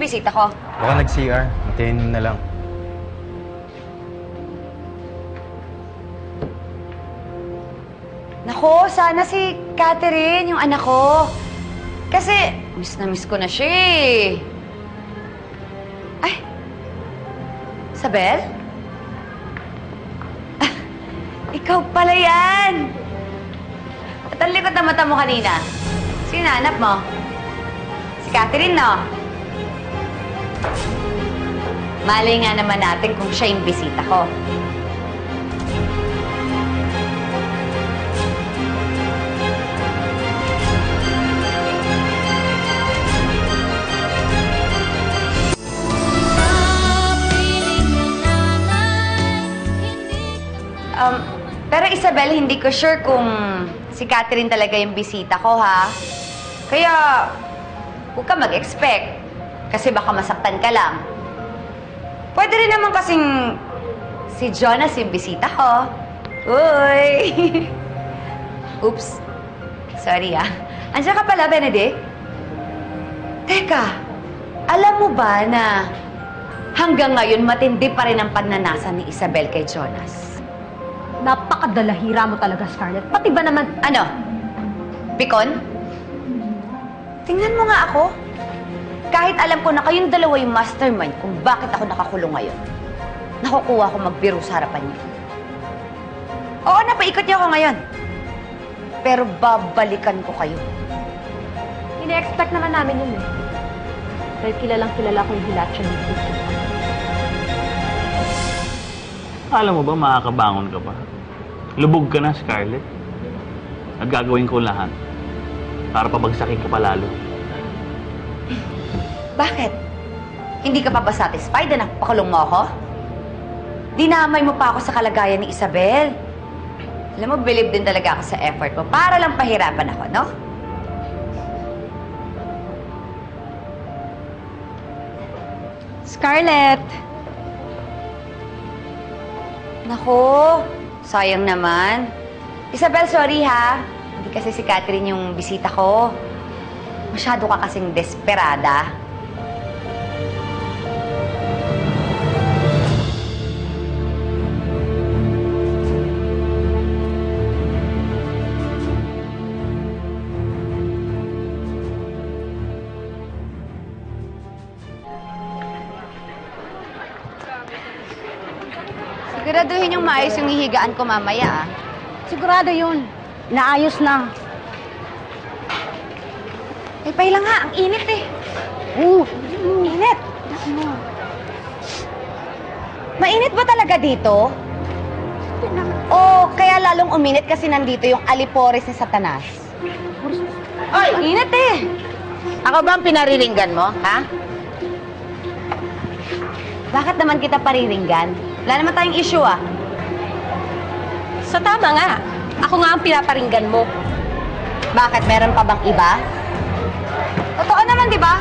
bisita ko? Baka nag-CR. Hintayin mo na lang. Nako, sana si Catherine, yung anak ko. Kasi, miss na miss ko na siya eh. Ay! Isabel? Ah, ikaw pala yan! At ang likod na mata mo kanina. Sino hanap mo? Si Catherine, no? Malay nga naman natin kung siya yung bisita ko. Pero Isabel, hindi ko sure kung si Catherine talaga yung bisita ko, ha? Kaya, huwag ka mag-expect. Kasi baka masaktan ka lang. Pwede rin naman kasing si Jonas yung bisita ko. Uy! Oops. Sorry, ah. Andiyan ka pala, Benedict? Teka, alam mo ba na hanggang ngayon matindi pa rin ang pagnanasa ni Isabel kay Jonas? Napakadalahira mo talaga, Scarlett. Pati ba naman... Ano? Pikon? Tingnan mo nga ako. Kahit alam ko na kayong dalawa yung mastermind kung bakit ako nakakulong ngayon, nakukuha ko magbiro sa harapan niyo. Oo, napaikot niyo ako ngayon. Pero babalikan ko kayo. Ine-expect naman namin yun eh. Dahil kilalang kilala ko yung hilatsya ni Vicky. Alam mo ba, makakabangon ka pa? Lubog ka na, Scarlett. At gagawin ko lahat para pabagsakin ka pa lalo. Bakit? Hindi ka pa ba satisfied na napakulong mo ako? Dinamay mo pa ako sa kalagayan ni Isabel. Alam mo, believe din talaga ako sa effort mo para lang pahirapan ako, no? Scarlett! Nako, sayang naman. Isabel, sorry ha. Hindi kasi si Catherine yung bisita ko. Masyado ka kasing desperada. Siguraduhin yung maayos yung hihigaan ko mamaya, ah. Sigurado yun. Naayos na. Eh, pailang nga. Ang init eh. Init. Mainit ba talaga dito? O kaya lalong uminit kasi nandito yung alipores ni Satanas? Ay! Init eh. Ako ba ang pinariringgan mo, ha? Bakit naman kita pariringgan? Wala naman tayong issue, ah. Sa tama nga. Ako nga ang pinaparinggan mo. Bakit? Meron pa bang iba? Totoo naman, di ba?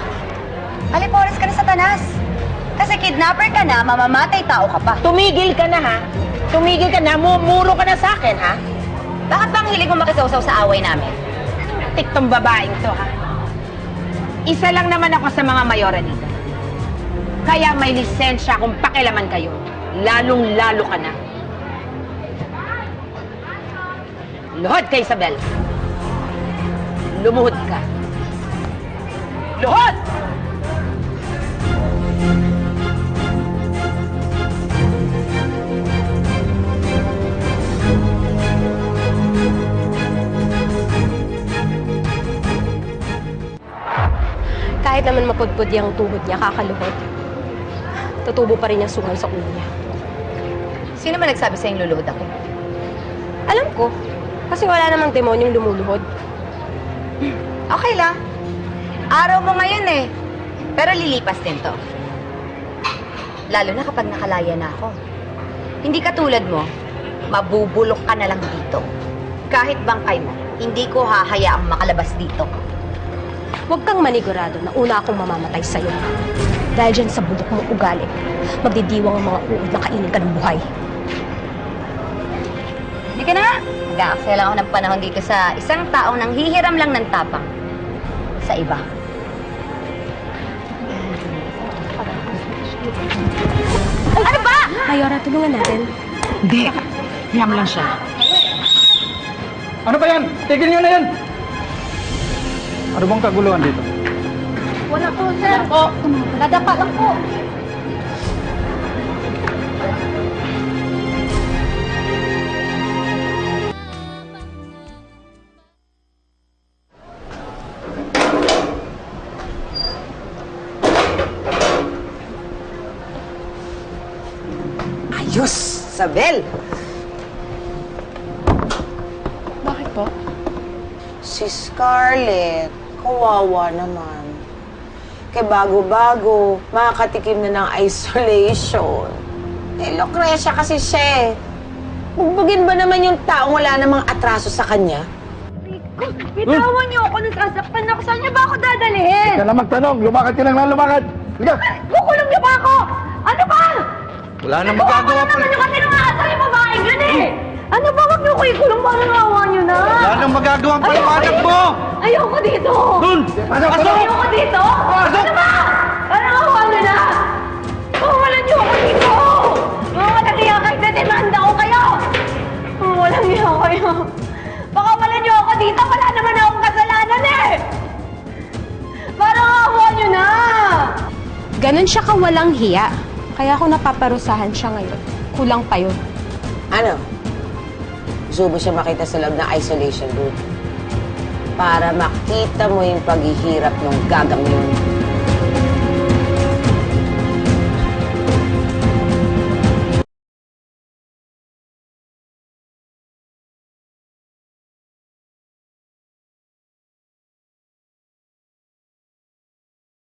Alipores ka ni Satanas. Kasi kidnapper ka na, mamamatay tao ka pa. Tumigil ka na, ha? Tumigil ka na, mumuro ka na sa akin, ha? Bakit bang hilig mo makisawsaw sa away namin? Tiktong babaeng to, ha? Isa lang naman ako sa mga mayora dito. Kaya may lisensya kung pakilaman kayo. Lalong-lalo ka na. Luhod ka, Isabel. Lumuhod ka. Luhod! Kahit naman mapudpud yung tuhod niya, kakaluhod. Tutubo pa rin yung sungal sa ulo niya. Sino ba nagsabi sa'yong luluhod ako? Alam ko. Kasi wala namang demonyong lumuluhod. Okay lang. Araw mo ngayon eh. Pero lilipas din to. Lalo na kapag nakalaya na ako. Hindi katulad mo, mabubulok ka na lang dito. Kahit bangkay mo, hindi ko hahayaang makalabas dito. Huwag kang manigurado na una akong mamamatay sa'yo. Dahil dyan sa bulok mong ugali, magdidiwang ang mga uod na kainin ka ng buhay. Hindi ka na nga. Mag-aaksaya lang ako ng panahon dito sa isang taong nang hihiram lang ng tapang sa iba. Ano ba? Mayora, tulungan natin. Hindi. Hiya mo lang siya. Ano ba yan? Tigil nyo na yan! Ano bang kaguluhan dito? Wala po, sir. Po. Nadapa lang po. Ayos, Isabel! Bakit po? Si Scarlett, kawawa naman. Kaya bago-bago, makakatikim na ng isolation. Eh, Lucrecia kasi siya eh. Bugbugin ba naman yung taong wala namang atraso sa kanya? Bitawan niyo ako, nasasaktan ako. Saan niyo ba ako dadalhin? Ka na magtanong! Lumakad ka lang na lumakad! Liga! Kukulong niyo ba ako? Ano ba? Wala nang magagawa pa! Ano yung kasi nung aasal yung babaeng yun eh? Ano ba? Wag niyo ko ikulong, parang awa niyo na. Wala nang magagawa ang paliwanag mo! Ayoko dito! Dun! Pasok! Ayoko dito! Ano ba? Parang awa niyo na! Pawalan niyo ako dito! Mawalan niyo kayo, dedemanda ko kayo! Mawalan niyo kayo! Baka wala niyo ako dito, wala naman akong kasalanan eh! Parang awa niyo na! Ganon siya kawalang hiya. Kaya ako napaparusahan siya ngayon. Kulang pa yun. Ano? Gusto mo siya makita sa loob ng isolation room? Para makita mo yung paghihirap ng gagang yun.